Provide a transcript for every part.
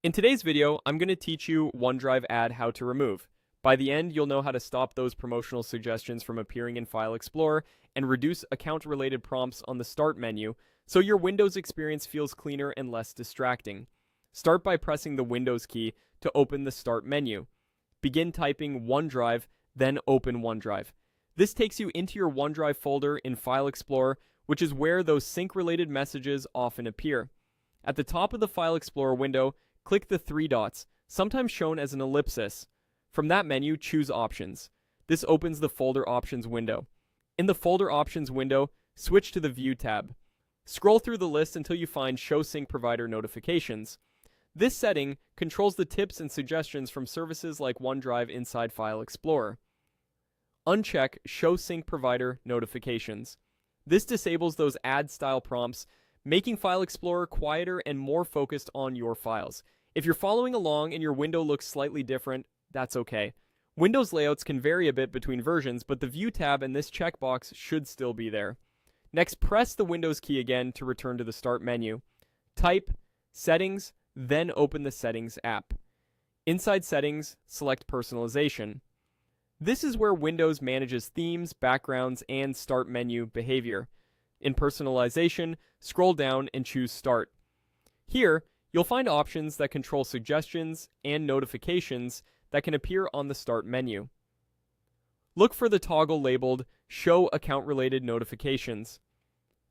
In today's video, I'm going to teach you OneDrive ad how to remove. By the end, you'll know how to stop those promotional suggestions from appearing in File Explorer and reduce account-related prompts on the Start menu so your Windows experience feels cleaner and less distracting. Start by pressing the Windows key to open the Start menu. Begin typing OneDrive, then open OneDrive. This takes you into your OneDrive folder in File Explorer, which is where those sync-related messages often appear. At the top of the File Explorer window, click the three dots, sometimes shown as an ellipsis. From that menu, choose Options. This opens the Folder Options window. In the Folder Options window, switch to the View tab. Scroll through the list until you find Show Sync Provider Notifications. This setting controls the tips and suggestions from services like OneDrive inside File Explorer. Uncheck Show Sync Provider Notifications. This disables those ad-style prompts, making File Explorer quieter and more focused on your files. If you're following along and your window looks slightly different, that's okay. Windows layouts can vary a bit between versions, but the View tab and this checkbox should still be there. Next, press the Windows key again to return to the Start menu. Type Settings, then open the Settings app. Inside Settings, select Personalization. This is where Windows manages themes, backgrounds, and Start menu behavior. In Personalization, scroll down and choose Start. Here, you'll find options that control suggestions and notifications that can appear on the Start menu. Look for the toggle labeled Show Account-Related Notifications.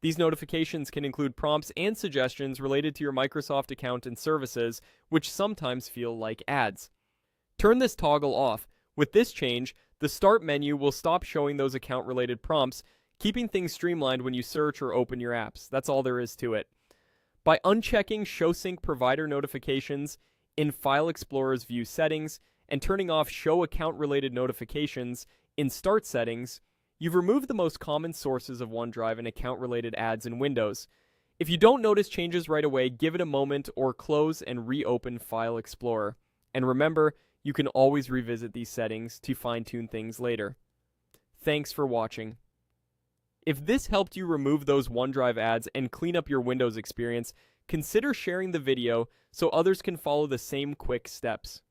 These notifications can include prompts and suggestions related to your Microsoft account and services, which sometimes feel like ads. Turn this toggle off. With this change, the Start menu will stop showing those account-related prompts, keeping things streamlined when you search or open your apps. That's all there is to it. By unchecking Show Sync Provider Notifications in File Explorer's View Settings and turning off Show Account-Related Notifications in Start Settings, you've removed the most common sources of OneDrive and account-related ads in Windows. If you don't notice changes right away, give it a moment or close and reopen File Explorer. And remember, you can always revisit these settings to fine-tune things later. Thanks for watching. If this helped you remove those OneDrive ads and clean up your Windows experience, consider sharing the video so others can follow the same quick steps.